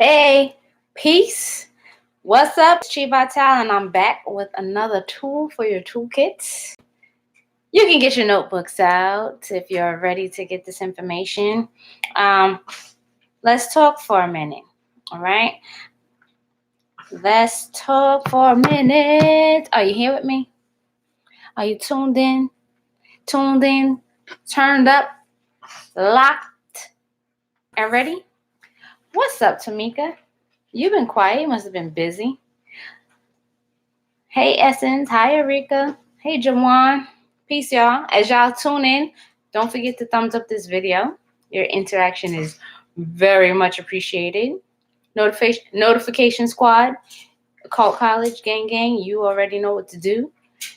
Hey, peace. What's up? It's Chi Vital, and I'm back with another tool for your toolkit. You can get your notebooks out if you're ready to get this information. Let's talk for a minute. All right. Let's talk for a minute. Are you here with me? Are you tuned in? Turned up, locked, and ready? What's up, Tamika? You've been quiet. You must have been busy. Hey, Essence. Hi, Erika. Hey, Jawan. Peace, y'all. As y'all tune in, don't forget to thumbs up this video. Your interaction is very much appreciated. Notification squad, Cult College, gang, you already know what to do.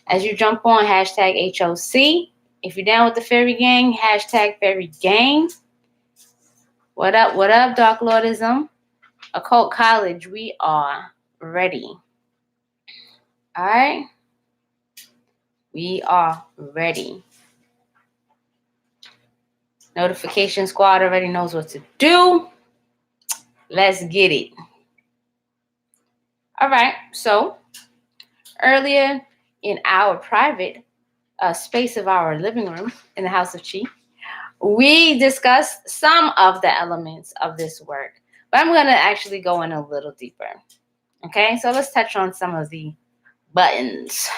As you jump on, hashtag HOC. If you're down with the Fairy Gang, hashtag Fairy Gang. What up, Dark Lordism? Occult College, we are ready. All right? We are ready. Notification squad already knows what to do. Let's get it. All right. So earlier in our private space of our living room in the House of Chi, we discussed some of the elements of this work, but I'm going to actually go in a little deeper. Okay. So let's touch on some of the buttons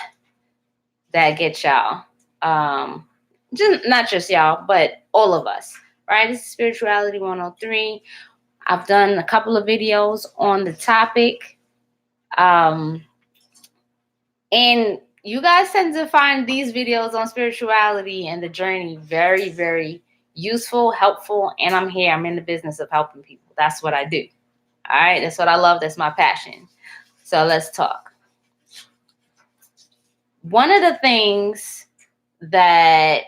that get y'all, not just y'all, but all of us, right? This is Spirituality 103. I've done a couple of videos on the topic. And you guys tend to find these videos on spirituality and the journey very, very useful, helpful. And I'm here. I'm in the business of helping people. That's what I do. All right. That's what I love. That's my passion. So let's talk. One of the things that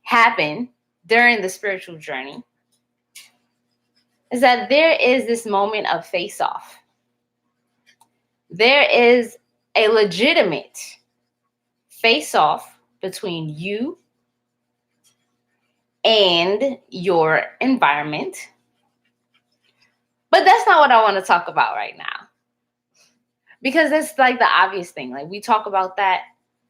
happen during the spiritual journey is that there is this moment of face-off. There is a legitimate face-off between you and your environment. But that's not what I want to talk about right now. Because that's like the obvious thing. Like we talk about that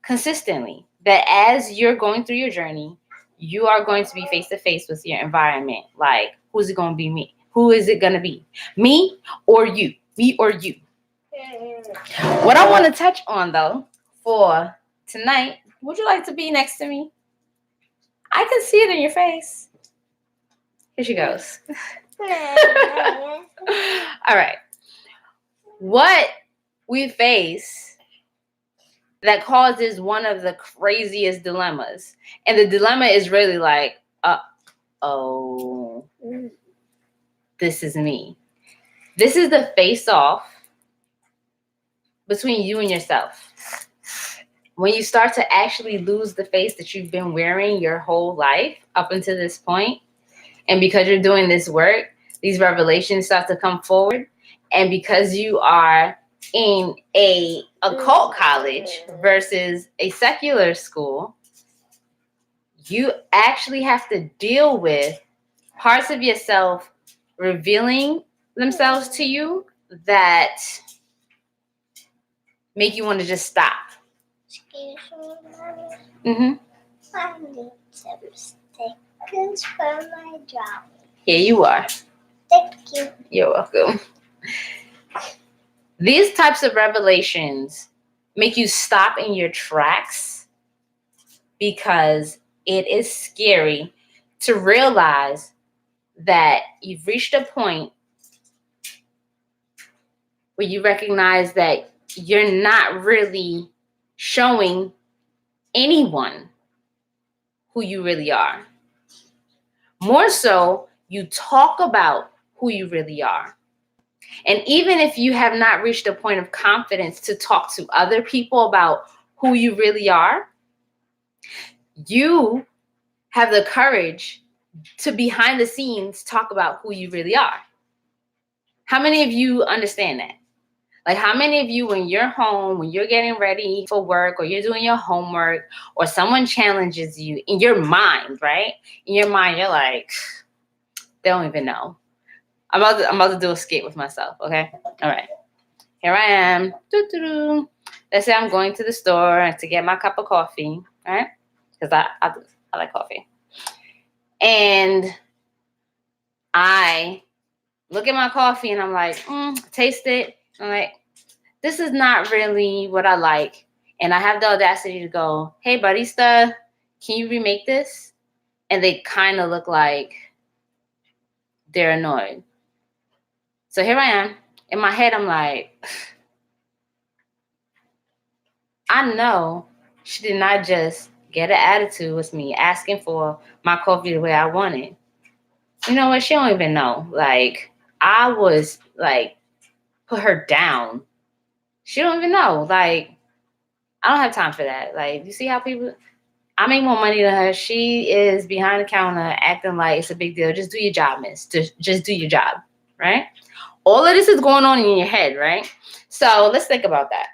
consistently. That as you're going through your journey, you are going to be face to face with your environment. Like, who's it going to be? Me? Who is it going to be? Me or you? Me or you? What I want to touch on, though, for tonight, would you like to be next to me? I can see it in your face. Here she goes. All right. What we face that causes one of the craziest dilemmas. And the dilemma is really like, this is me. This is the face-off between you and yourself. When you start to actually lose the face that you've been wearing your whole life up until this point, and because you're doing this work, these revelations start to come forward. And because you are in a occult college versus a secular school, you actually have to deal with parts of yourself revealing themselves to you that make you want to just stop. Excuse me, Mommy. Mm-hmm. I need some stickers for my drawing. Here you are. Thank you. You're welcome. These types of revelations make you stop in your tracks because it is scary to realize that you've reached a point where you recognize that you're not really showing anyone who you really are. More so, you talk about who you really are. And even if you have not reached a point of confidence to talk to other people about who you really are, you have the courage to behind the scenes talk about who you really are. How many of you understand that? Like how many of you, when you're home, when you're getting ready for work or you're doing your homework or someone challenges you in your mind, right? In your mind, you're like, They don't even know. I'm about to do a skit with myself, okay? All right. Here I am. Doo-doo-doo. Let's say I'm going to the store to get my cup of coffee, right? Because I like coffee. And I look at my coffee and I'm like, taste it. I'm like, this is not really what I like. And I have the audacity to go, hey, barista, can you remake this? And they kind of look like they're annoyed. So here I am. In my head, I'm like, I know she did not just get an attitude with me asking for my coffee the way I wanted. You know what? She don't even know. Like, I was like, put her down. She don't even know. Like, I don't have time for that. Like, you see how people, I make more money than her. She is behind the counter acting like it's a big deal. Just do your job, miss. Just do your job, right? All of this is going on in your head, right? So let's think about that.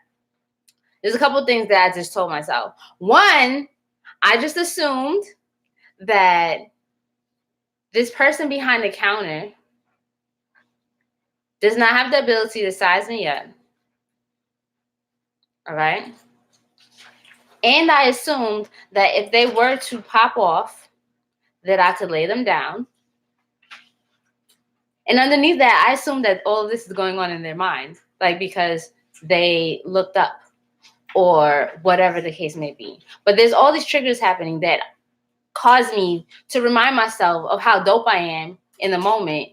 There's a couple of things that I just told myself. One, I just assumed that this person behind the counter does not have the ability to size me up. All right? And I assumed that if they were to pop off, that I could lay them down. And underneath that, I assumed that all of this is going on in their minds, like because they looked up or whatever the case may be. But there's all these triggers happening that cause me to remind myself of how dope I am in the moment.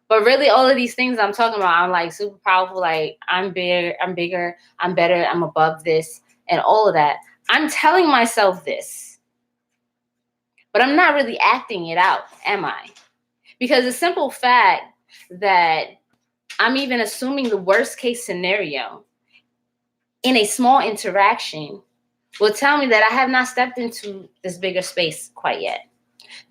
But really, all of these things I'm talking about, I'm like super powerful, like I'm bigger, I'm better, I'm above this, and all of that. I'm telling myself this, but I'm not really acting it out, am I? Because the simple fact that I'm even assuming the worst case scenario in a small interaction will tell me that I have not stepped into this bigger space quite yet.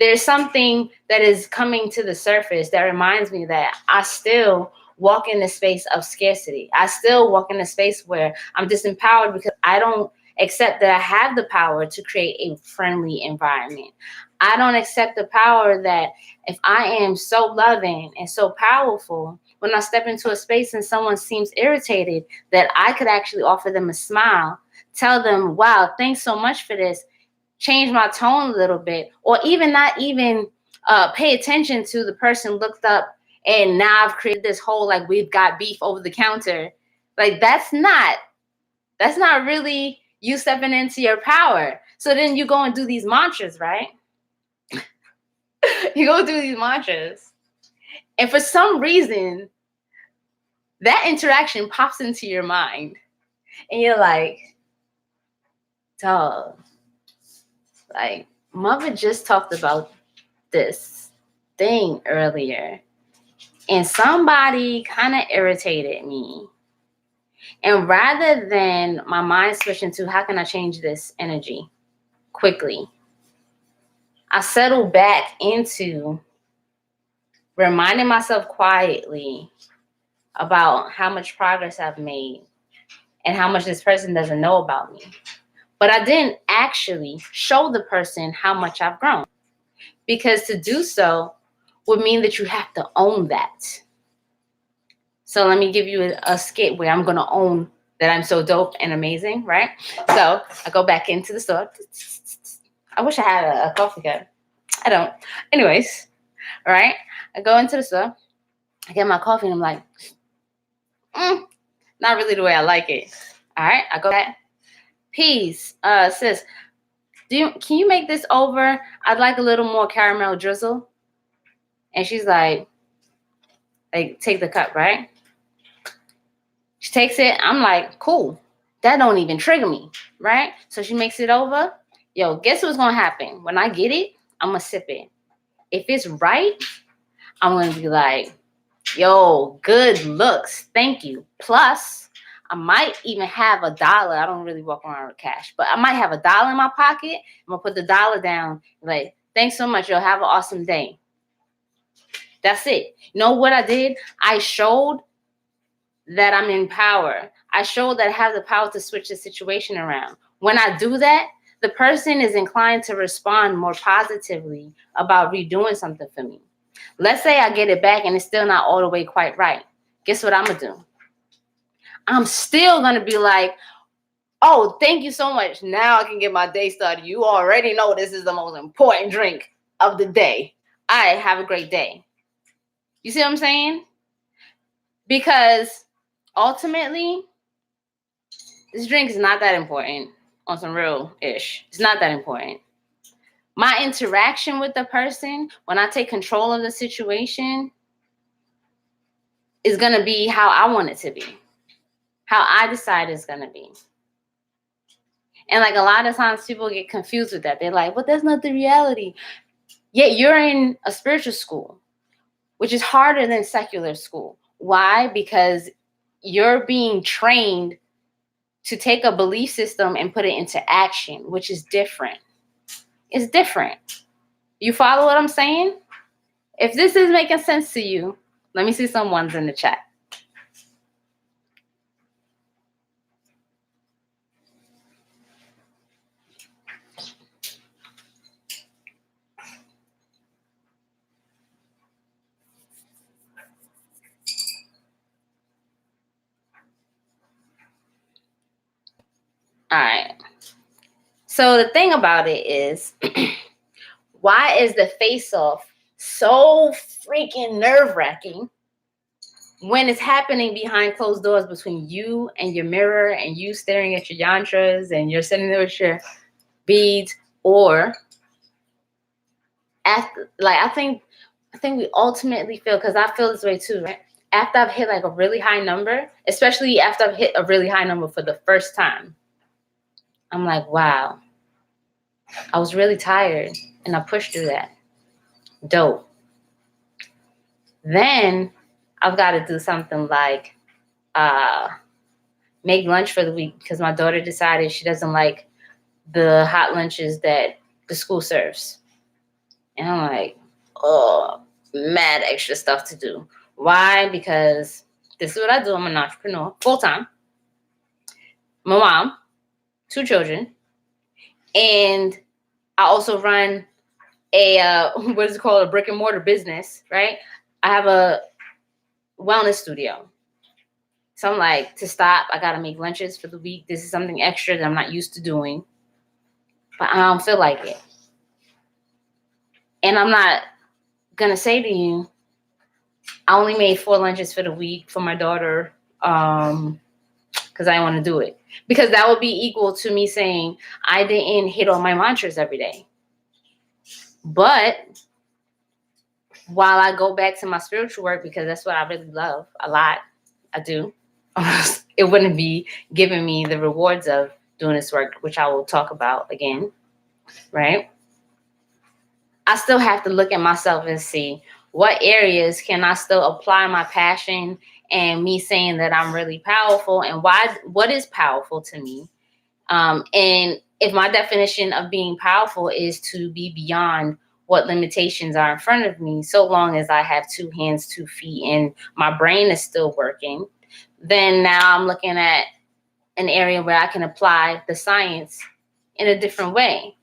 There's something that is coming to the surface that reminds me that I still walk in the space of scarcity. I still walk in a space where I'm disempowered because I don't accept that I have the power to create a friendly environment. I don't accept the power that if I am so loving and so powerful, when I step into a space and someone seems irritated, that I could actually offer them a smile, tell them, wow, thanks so much for this, change my tone a little bit, or even not even pay attention to the person looked up and now I've created this whole, like, we've got beef over the counter. Like, that's not really you stepping into your power. So then you go and do these mantras, right? You go do these mantras. And for some reason, that interaction pops into your mind. And you're like, dog, like, mother just talked about this thing earlier. And somebody kind of irritated me. And rather than my mind switching to how can I change this energy quickly, I settled back into reminding myself quietly about how much progress I've made and how much this person doesn't know about me. But I didn't actually show the person how much I've grown, because to do so would mean that you have to own that. So let me give you a skit where I'm going to own that I'm so dope and amazing, right? So I go back into the store. I wish I had a coffee cup. I don't. Anyways, all right? I go into the store. I get my coffee and I'm like, not really the way I like it. All right? I go back. Peace, sis. Can you make this over? I'd like a little more caramel drizzle. And she's like, take the cup, right? She takes it. I'm like, cool. That don't even trigger me, right? So she makes it over. Yo, guess what's going to happen? When I get it, I'm going to sip it. If it's right, I'm going to be like, yo, good looks. Thank you. Plus, I might even have $1. I don't really walk around with cash, but I might have $1 in my pocket. I'm going to put the $1 down. Like, thanks so much. Yo, have an awesome day. That's it. You know what I did? I showed that I'm in power. I showed that I have the power to switch the situation around. When I do that, the person is inclined to respond more positively about redoing something for me. Let's say I get it back and it's still not all the way quite right. Guess what I'm going to do? I'm still going to be like, oh, thank you so much. Now I can get my day started. You already know this is the most important drink of the day. All right, have a great day. You see what I'm saying? Because ultimately, this drink is not that important on some real-ish. It's not that important. My interaction with the person, when I take control of the situation, is going to be how I want it to be. How I decide it's going to be. And like a lot of times people get confused with that. They're like, but that's not the reality. Yet you're in a spiritual school, which is harder than secular school. Why? Because you're being trained to take a belief system and put it into action, which is different. It's different. You follow what I'm saying? If this is making sense to you, let me see some ones in the chat. All right. So the thing about it is, why is the face-off so freaking nerve-wracking when it's happening behind closed doors between you and your mirror and you staring at your yantras and you're sitting there with your beads? Or after, like, I think we ultimately feel, because I feel this way too, right? After I've hit like a really high number, especially after I've hit a really high number for the first time, I'm like, wow, I was really tired and I pushed through that. Dope. Then I've got to do something like make lunch for the week, because my daughter decided she doesn't like the hot lunches that the school serves. And I'm like, oh, mad extra stuff to do. Why? Because this is what I do. I'm an entrepreneur, full-time. My mom, 2 children. And I also run a, what is it called? A brick and mortar business, right? I have a wellness studio. So I'm like, to stop, I got to make lunches for the week. This is something extra that I'm not used to doing. But I don't feel like it. And I'm not going to say to you, I only made 4 lunches for the week for my daughter because I want to do it. Because that would be equal to me saying I didn't hit all my mantras every day. But while I go back to my spiritual work, because that's what I really love a lot, I do, it wouldn't be giving me the rewards of doing this work, which I will talk about again, right? I still have to look at myself and see what areas can I still apply my passion and me saying that I'm really powerful, and what is powerful to me. And if my definition of being powerful is to be beyond what limitations are in front of me, so long as I have 2 hands, 2 feet, and my brain is still working, then now I'm looking at an area where I can apply the science in a different way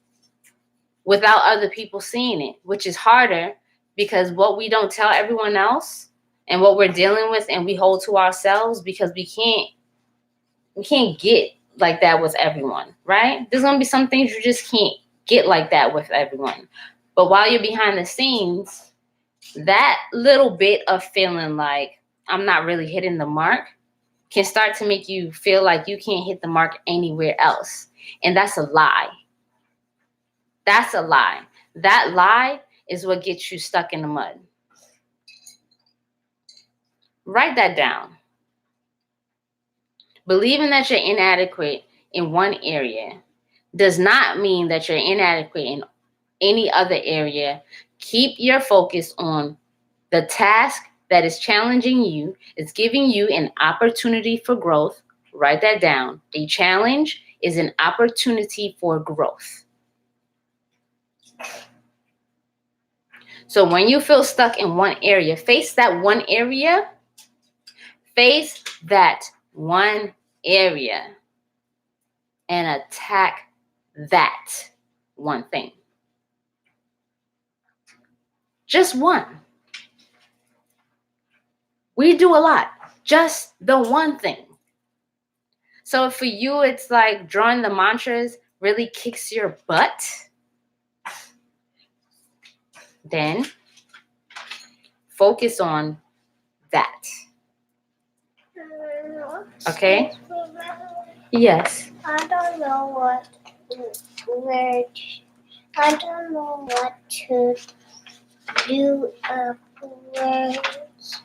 without other people seeing it, which is harder, because what we don't tell everyone else and what we're dealing with and we hold to ourselves, because we can't get like that with everyone, right? There's going to be some things you just can't get like that with everyone. But while you're behind the scenes, that little bit of feeling like I'm not really hitting the mark can start to make you feel like you can't hit the mark anywhere else. And that's a lie. That's a lie. That lie is what gets you stuck in the mud. Write that down. Believing that you're inadequate in one area does not mean that you're inadequate in any other area. Keep your focus on the task that is challenging you. It's giving you an opportunity for growth. Write that down. A challenge is an opportunity for growth. So when you feel stuck in one area, face that one area. Face that one area and attack that one thing. Just one. We do a lot. Just the one thing. So for you, it's like drawing the mantras really kicks your butt. Then focus on that. Okay? Yes. I don't know what word. I don't know what to do words.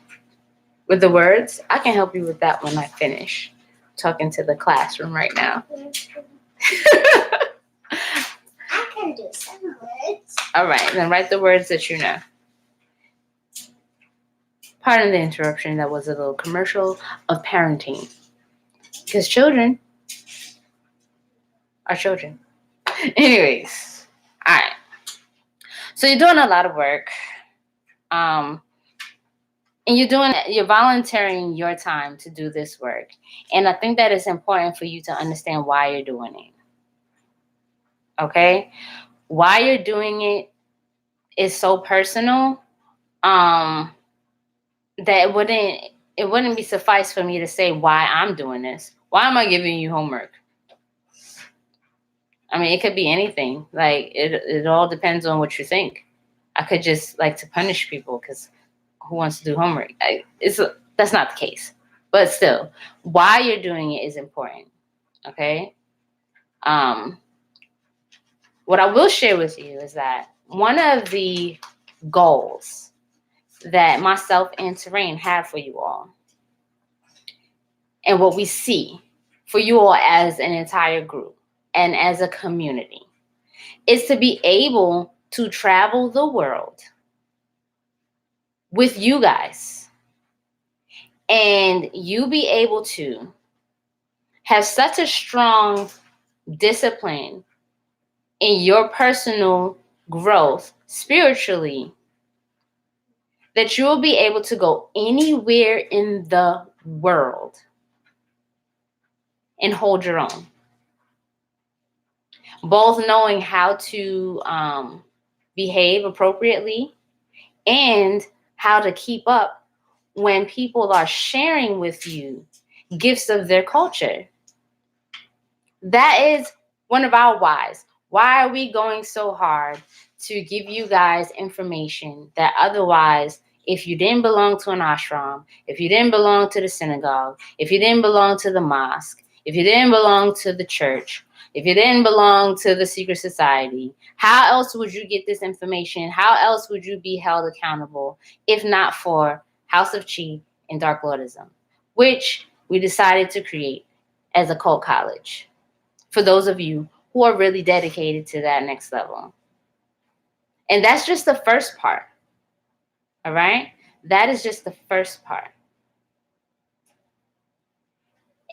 With the words, I can help you with that when I finish talking to the classroom right now. I can do some words. All right, then write the words that you know. Pardon the interruption, that was a little commercial of parenting. Because children are children. Anyways, all right. So you're doing a lot of work. And you're volunteering your time to do this work. And I think that it's important for you to understand why you're doing it. Okay? Why you're doing it is so personal that it wouldn't be suffice for me to say why I'm doing this. Why am I giving you homework? I mean, it could be anything. Like it all depends on what you think. I could just like to punish people because who wants to do homework? That's not the case. But still, why you're doing it is important. Okay. What I will share with you is that one of the goals that myself and Terrain have for you all, and what we see for you all as an entire group and as a community, is to be able to travel the world with you guys, and you be able to have such a strong discipline in your personal growth spiritually that you will be able to go anywhere in the world and hold your own. Both knowing how to behave appropriately and how to keep up when people are sharing with you gifts of their culture. That is one of our whys. Why are we going so hard to give you guys information that otherwise, if you didn't belong to an ashram, if you didn't belong to the synagogue, if you didn't belong to the mosque, if you didn't belong to the church, if you didn't belong to the secret society, how else would you get this information? How else would you be held accountable if not for House of Chi and Dark Lordism, which we decided to create as a cult college for those of you who are really dedicated to that next level. And that's just the first part. All right? That is just the first part.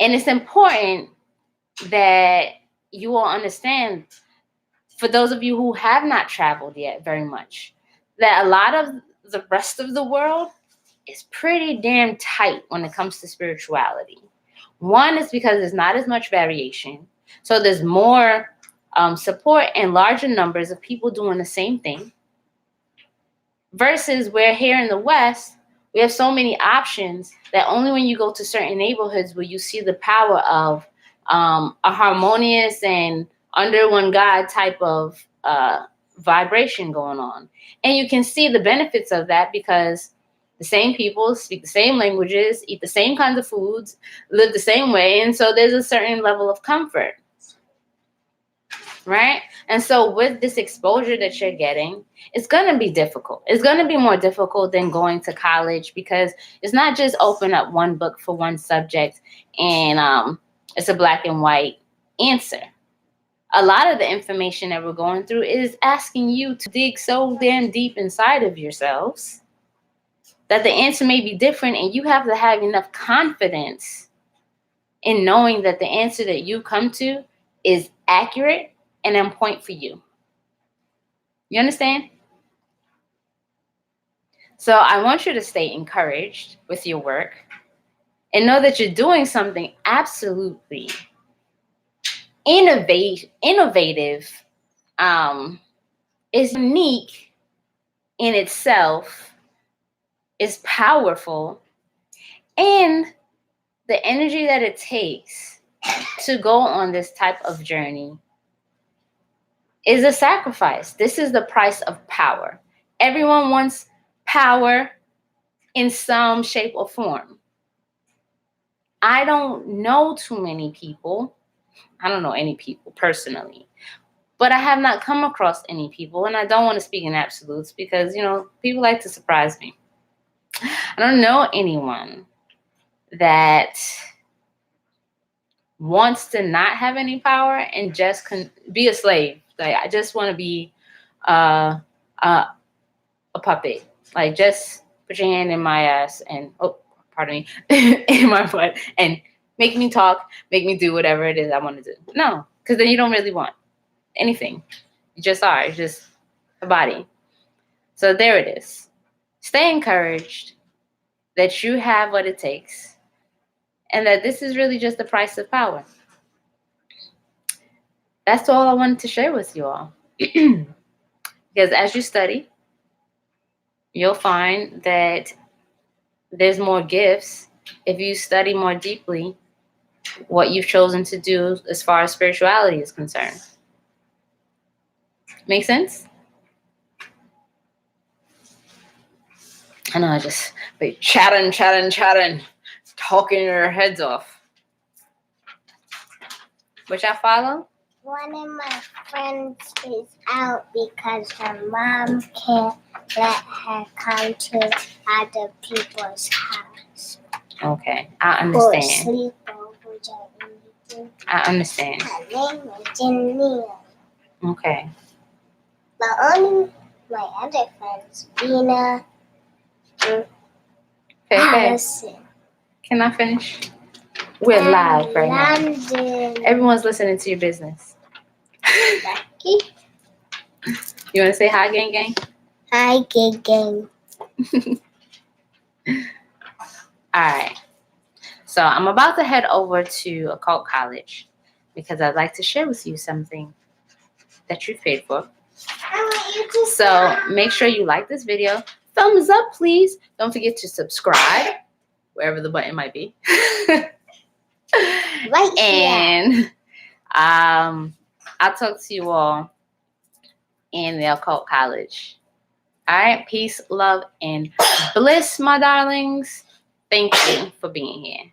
And it's important that you all understand, for those of you who have not traveled yet very much, that a lot of the rest of the world is pretty damn tight when it comes to spirituality. One is because there's not as much variation. So there's more support and larger numbers of people doing the same thing. Versus where here in the West, we have so many options that only when you go to certain neighborhoods will you see the power of a harmonious and under one God type of vibration going on. And you can see the benefits of that because the same people speak the same languages, eat the same kinds of foods, live the same way. And so there's a certain level of comfort. Right? And so with this exposure that you're getting, it's going to be difficult. It's going to be more difficult than going to college because it's not just open up one book for one subject and it's a black and white answer. A lot of the information that we're going through is asking you to dig so damn deep inside of yourselves that the answer may be different, and you have to have enough confidence in knowing that the answer that you come to is accurate and on point for you. You understand? So I want you to stay encouraged with your work and know that you're doing something absolutely innovative, is unique in itself, is powerful, And the energy that it takes to go on this type of journey is a sacrifice. This is the price of power. Everyone wants power in some shape or form. I don't know too many people. I don't know any people personally, but I have not come across any people, and I don't want to speak in absolutes because, people like to surprise me. I don't know anyone that wants to not have any power and just be a slave. Like, I just want to be a puppet. Like, just put your hand in my ass and, pardon me, in my butt and make me talk, make me do whatever it is I want to do. No, because then you don't really want anything. You just are. It's just a body. So there it is. Stay encouraged that you have what it takes and that this is really just the price of power. That's all I wanted to share with you all. Because as you study, you'll find that there's more gifts if you study more deeply what you've chosen to do as far as spirituality is concerned. Make sense? I know I just be chatting, talking your heads off. But y'all follow? One of my friends is out because her mom can't let her come to other people's house. Okay, I Or understand. sleepovers or anything. I understand. Her name is Janine. Okay. But only my other friends, Dina, Okay. Allison. Can I finish? We're live right now. London. Everyone's listening to your business. Becky. You want to say hi, gang? Hi, gang. All right. So I'm about to head over to Occult College because I'd like to share with you something that you paid for. So make sure you like this video. Thumbs up, please. Don't forget to subscribe, wherever the button might be. Right here. And I'll talk to you all in the Occult College. All right. Peace, love, and bliss, my darlings. Thank you for being here.